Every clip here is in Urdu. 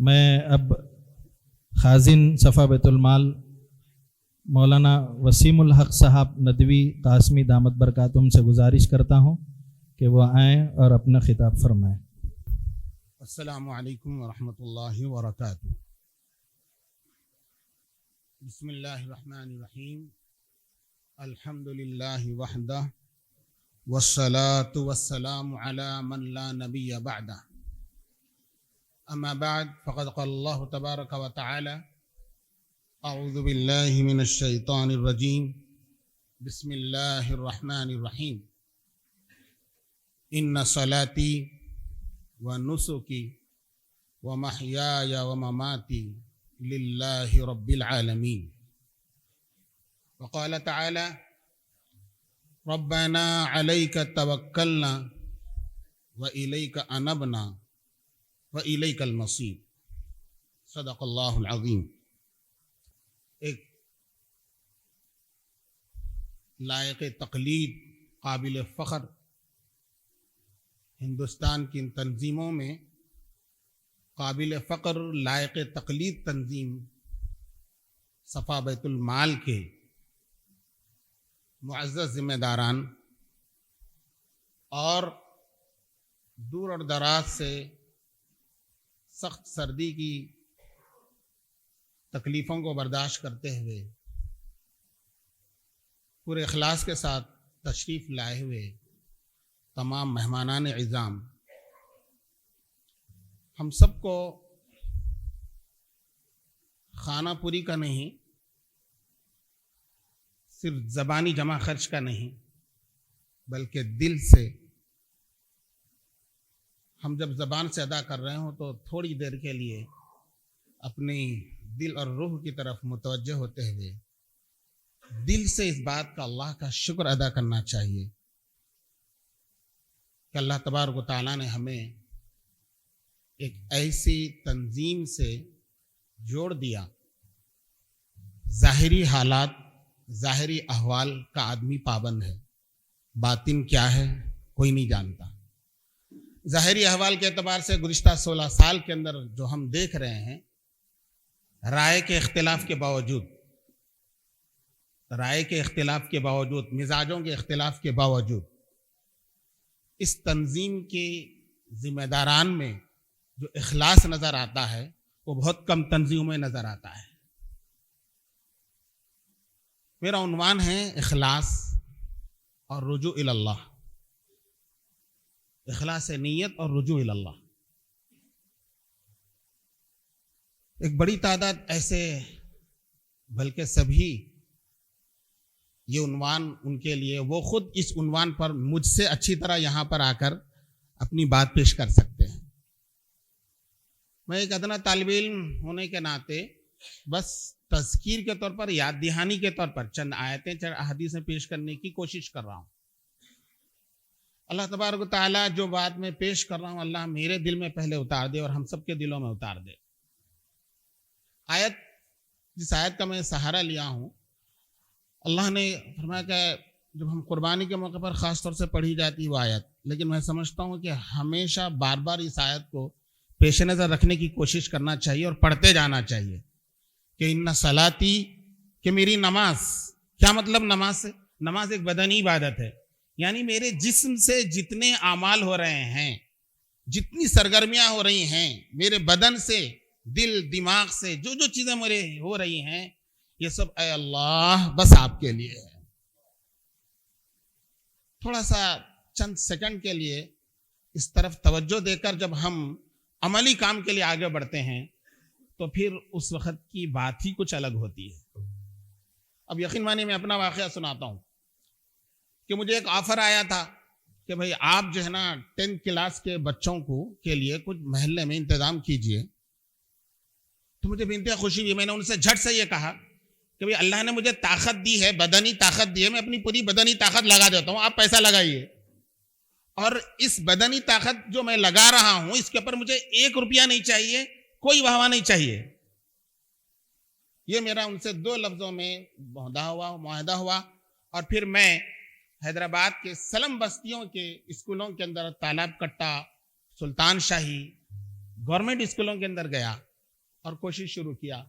میں اب خازن صفا بیت المال مولانا وسیم الحق صاحب ندوی قاسمی دامت برکاتہم سے گزارش کرتا ہوں کہ وہ آئیں اور اپنا خطاب فرمائیں۔ السلام علیکم ورحمۃ اللہ وبرکاتہ۔ بسم اللہ الرحمن الرحیم، الحمد للہ وحدہ والصلاة والسلام علی من لا نبی بعدہ، اما بعد فقد قال اللہ تبارک و تعالی اعوذ باللہ من الشیطان الرجیم، بسم اللہ الرحمن الرحیم، ان صلاتی ونسکی ومحیای ومماتی للہ رب العالمین۔ وقال تعالی ربنا علیک توکلنا وإلیک انبنا وإلیک المصیر۔ صدق اللہ العظیم۔ ایک لائق تقلید، قابل فخر ہندوستان کی تنظیموں میں قابل فخر لائق تقلید تنظیم صفا بیت المال کے معزز ذمہ داران اور دور اور دراز سے سخت سردی کی تکلیفوں کو برداشت کرتے ہوئے پورے اخلاص کے ساتھ تشریف لائے ہوئے تمام مہمانان عظام، ہم سب کو خانہ پوری کا نہیں، صرف زبانی جمع خرچ کا نہیں، بلکہ دل سے ہم جب زبان سے ادا کر رہے ہوں تو تھوڑی دیر کے لیے اپنی دل اور روح کی طرف متوجہ ہوتے ہوئے دل سے اس بات کا اللہ کا شکر ادا کرنا چاہیے کہ اللہ تبارک و تعالیٰ نے ہمیں ایک ایسی تنظیم سے جوڑ دیا۔ ظاہری حالات، ظاہری احوال کا آدمی پابند ہے، باطن کیا ہے کوئی نہیں جانتا۔ ظاہری احوال کے اعتبار سے گزشتہ 16 سال کے اندر جو ہم دیکھ رہے ہیں، رائے کے اختلاف کے باوجود، مزاجوں کے اختلاف کے باوجود، اس تنظیم کے ذمہ داران میں جو اخلاص نظر آتا ہے وہ بہت کم تنظیموں میں نظر آتا ہے۔ میرا عنوان ہے اخلاص اور رجوع الی اللہ، اخلاص نیت اور رجوع الی اللہ۔ ایک بڑی تعداد ایسے، بلکہ سبھی یہ عنوان ان کے لیے، وہ خود اس عنوان پر مجھ سے اچھی طرح یہاں پر آ کر اپنی بات پیش کر سکتے ہیں۔ میں ایک ادنا طالب علم ہونے کے ناطے بس تذکیر کے طور پر، یاد دہانی کے طور پر چند آیتیں، چند احادیثیں پیش کرنے کی کوشش کر رہا ہوں۔ اللہ تبارک و تعالیٰ جو بات میں پیش کر رہا ہوں، اللہ میرے دل میں پہلے اتار دے اور ہم سب کے دلوں میں اتار دے۔ جس آیت کا میں سہارا لیا ہوں، اللہ نے فرمایا کہ جب ہم قربانی کے موقع پر خاص طور سے پڑھی جاتی وہ آیت، لیکن میں سمجھتا ہوں کہ ہمیشہ بار بار اس آیت کو پیش نظر رکھنے کی کوشش کرنا چاہیے اور پڑھتے جانا چاہیے کہ ان صلاتی، کہ میری نماز، کیا مطلب نماز سے؟ نماز ایک بدنی عبادت ہے، یعنی میرے جسم سے جتنے اعمال ہو رہے ہیں، جتنی سرگرمیاں ہو رہی ہیں، میرے بدن سے، دل دماغ سے جو چیزیں میرے ہو رہی ہیں، یہ سب اے اللہ بس آپ کے لیے ہے۔ تھوڑا سا چند سیکنڈ کے لیے اس طرف توجہ دے کر جب ہم عملی کام کے لیے آگے بڑھتے ہیں تو پھر اس وقت کی بات ہی کچھ الگ ہوتی ہے۔ اب یقین مانیے میں اپنا واقعہ سناتا ہوں کہ مجھے ایک آفر آیا تھا کہ بھائی آپ جو ہے نا 10 کلاس کے بچوں کے لیے کچھ محلے میں انتظام کیجئے۔ تو مجھے بے انتہا خوشی ہوئی، میں نے ان سے جھٹ سے یہ کہا کہ بھائی اللہ نے مجھے طاقت دی ہے، بدنی طاقت دی ہے، میں اپنی پوری بدنی طاقت لگا دیتا ہوں، آپ پیسہ لگائیے، اور اس بدنی طاقت جو میں لگا رہا ہوں اس کے اوپر مجھے 1 روپیہ نہیں چاہیے، کوئی واہ نہیں چاہیے۔ یہ میرا ان سے 2 لفظوں میں معاہدہ ہوا، اور پھر میں حیدرآباد کے سلم بستیوں کے اسکولوں کے اندر، تالاب کٹا، سلطان شاہی، گورنمنٹ اسکولوں کے اندر گیا اور کوشش شروع کیا.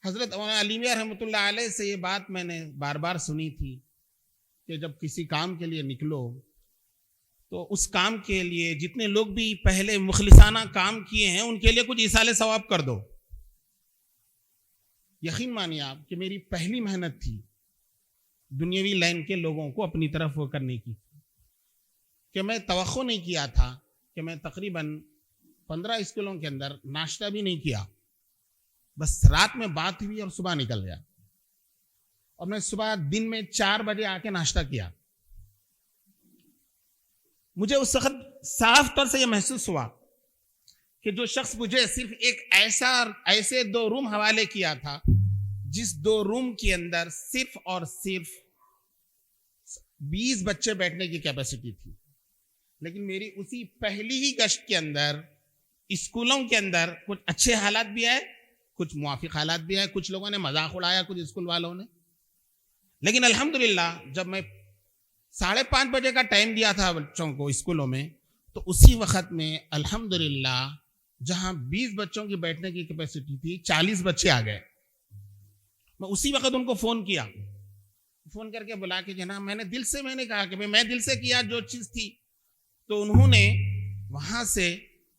حضرت مولانا علی میاں رحمۃ اللہ علیہ سے یہ بات میں نے بار بار سنی تھی کہ جب کسی کام کے لیے نکلو تو اس کام کے لیے جتنے لوگ بھی پہلے مخلصانہ کام کیے ہیں ان کے لیے کچھ ایصال ثواب کر دو. یقین مانیے آپ کہ میری پہلی محنت تھی دنیاوی لائن کے لوگوں کو اپنی طرف وہ کرنے کی کہ میں توقع نہیں کیا تھا کہ میں تقریباً 15 اسکولوں کے اندر ناشتہ بھی نہیں کیا. بس رات میں بات ہوئی اور صبح نکل گیا اور میں صبح دن میں 4 بجے آ کے ناشتہ کیا. مجھے اس وقت صاف طور سے یہ محسوس ہوا کہ جو شخص مجھے صرف ایک ایسے 2 روم حوالے کیا تھا جس 2 روم کے اندر صرف اور صرف 20 بچے بیٹھنے کی کیپیسٹی تھی، لیکن میری اسی پہلی ہی گشت کے اندر اسکولوں کے اندر کچھ اچھے حالات بھی آئے، کچھ موافق حالات بھی آئے، کچھ لوگوں نے مذاق اڑایا کچھ اسکول والوں نے. لیکن الحمدللہ جب میں 5:30 بجے کا ٹائم دیا تھا بچوں کو اسکولوں میں، تو اسی وقت میں الحمدللہ جہاں 20 بچوں کی بیٹھنے کی کیپیسٹی تھی 40 بچے آ گئے. میں اسی وقت ان کو فون کیا، فون کر کے بلا کے جناب میں نے کہا کہ میں دل سے کیا جو چیز تھی. تو انہوں نے وہاں سے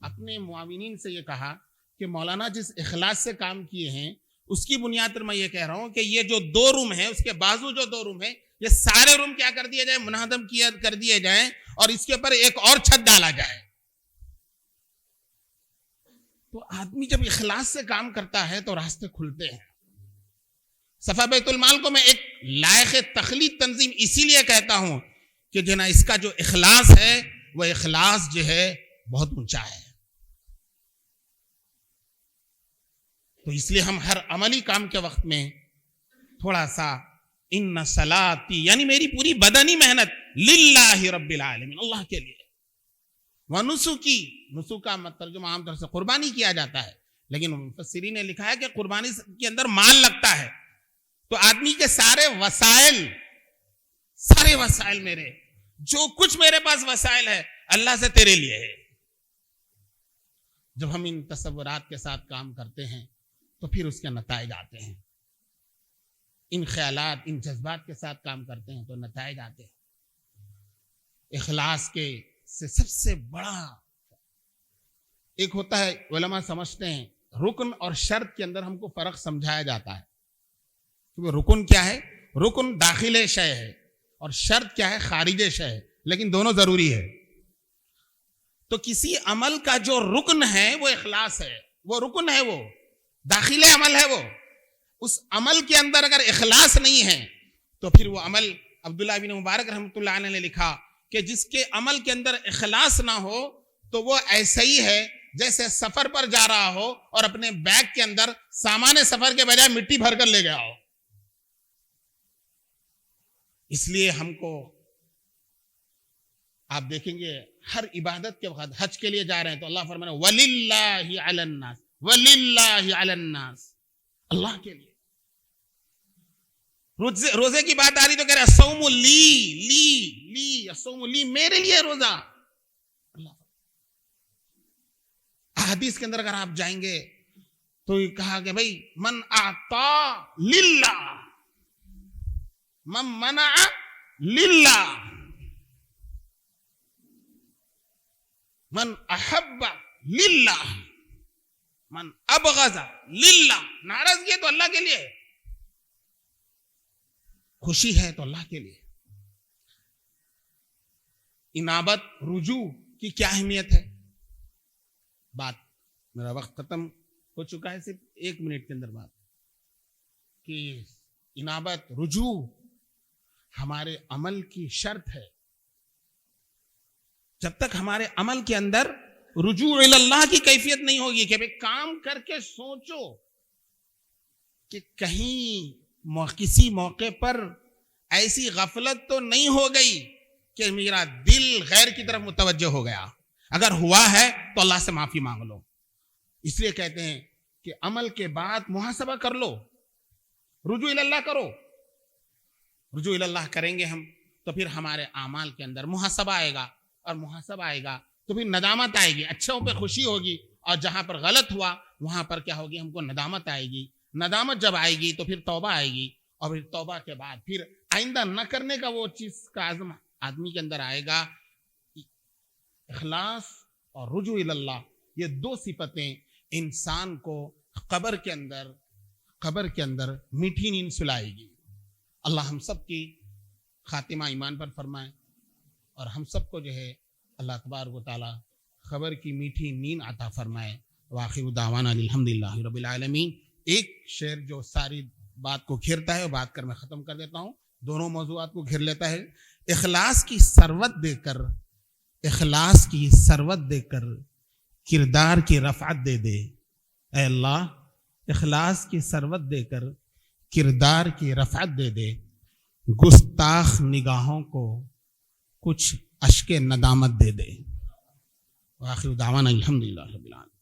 اپنے معاونین سے یہ کہا کہ مولانا جس اخلاص سے کام کیے ہیں اس کی بنیاد پر میں یہ کہہ رہا ہوں کہ یہ جو 2 روم ہیں اس کے بازو جو 2 روم ہیں یہ سارے روم کیا کر دیے جائیں، منہدم کر دیے جائیں اور اس کے اوپر ایک اور چھت ڈالا جائے. تو آدمی جب اخلاص سے کام کرتا ہے تو راستے کھلتے ہیں. صفا بیت المال کو میں ایک لائق تخلیق تنظیم اسی لیے کہتا ہوں کہ جناب اس کا جو اخلاص ہے وہ اخلاص جو ہے بہت اونچا ہے. تو اس لیے ہم ہر عملی کام کے وقت میں تھوڑا سا ان صلاتی یعنی میری پوری بدنی محنت للہ رب العالمین اللہ کے لیے، ونسکی، نسک کا ترجمہ عام طور سے قربانی کیا جاتا ہے، لیکن مفسرین نے لکھا ہے کہ قربانی کے اندر مال لگتا ہے. تو آدمی کے سارے وسائل میرے، جو کچھ میرے پاس وسائل ہے اللہ سے تیرے لیے ہے. جب ہم ان تصورات کے ساتھ کام کرتے ہیں تو پھر اس کے نتائج آتے ہیں. ان خیالات ان جذبات کے ساتھ کام کرتے ہیں تو نتائج آتے ہیں. اخلاص کے سے سب سے بڑا ایک ہوتا ہے، علماء سمجھتے ہیں رکن اور شرط کے اندر ہم کو فرق سمجھایا جاتا ہے. کیونکہ رکن کیا ہے؟ رکن داخل شے ہے اور شرط کیا ہے؟ خارج شے ہے، لیکن دونوں ضروری ہے. تو کسی عمل کا جو رکن ہے وہ اخلاص ہے، وہ رکن ہے، وہ داخل عمل ہے. وہ اس عمل کے اندر اگر اخلاص نہیں ہے تو پھر وہ عمل، عبداللہ بن مبارک رحمۃ اللہ علیہ نے لکھا کہ جس کے عمل کے اندر اخلاص نہ ہو تو وہ ایسا ہی ہے جیسے سفر پر جا رہا ہو اور اپنے بیگ کے اندر سامان سفر کے بجائے مٹی بھر کر لے گیا ہو. اس لیے ہم کو آپ دیکھیں گے ہر عبادت کے وقت حج کے لیے جا رہے ہیں تو اللہ فرمانا وَلِلَّهِ عَلَى النَّاسِ وَلِلَّهِ عَلَى النَّاسِ، اللہ کے لیے. روزے کی بات آ رہی تو کہہ رہے الصوم لی الصوم لی، میرے لیے روزہ. حدیث کے اندر اگر آپ جائیں گے تو یہ کہا کہ بھائی من اعطا للہ، من منع للہ، من احب للہ، من ابغض للہ. ناراضگی ہے تو اللہ کے لیے، خوشی ہے تو اللہ کے لیے. انابت رجوع کی کیا اہمیت ہے؟ بات، میرا وقت ختم ہو چکا ہے، صرف 1 منٹ کے اندر بات کہ انابت رجوع ہمارے عمل کی شرط ہے. جب تک ہمارے عمل کے اندر رجوع اللہ کی کیفیت نہیں ہوگی کہ بھئی کام کر کے سوچو کہ کہیں کسی موقع پر ایسی غفلت تو نہیں ہو گئی کہ میرا دل غیر کی طرف متوجہ ہو گیا. اگر ہوا ہے تو اللہ سے معافی مانگ لو. اس لیے کہتے ہیں کہ عمل کے بعد محاسبہ کر لو، رجوع اللہ کرو. رجوع اللہ کریں گے ہم تو پھر ہمارے اعمال کے اندر محاسبہ آئے گا، اور محاسبہ آئے گا تو پھر ندامت آئے گی، اچھوں پہ خوشی ہوگی اور جہاں پر غلط ہوا وہاں پر کیا ہوگی، ہم کو ندامت آئے گی. ندامت جب آئے گی تو پھر توبہ آئے گی، اور پھر توبہ کے بعد پھر آئندہ نہ کرنے کا وہ چیز کا عزم آدمی کے اندر آئے گا. اخلاص اور رجوع اللہ، یہ دو صفتیں انسان کو قبر کے اندر میٹھی نیند سلائے گی. اللہ ہم سب کی خاتمہ ایمان پر فرمائے، اور ہم سب کو جو ہے اللہ تبارک و تعالی خبر کی میٹھی نیند عطا فرمائے. وآخر دعوانا الحمدللہ رب العالمین. ایک شعر جو ساری بات کو گھیرتا ہے وہ بات کر میں ختم کر دیتا ہوں، دونوں موضوعات کو گھیر لیتا ہے. اخلاص کی ثروت دے کر کردار کی رفعت دے دے. اے اللہ اخلاص کی ثروت دے کر کردار کی رفعت دے دے. گستاخ نگاہوں کو کچھ اشک ندامت دے دے. وآخر دعوانا الحمدللہ رب العالمین.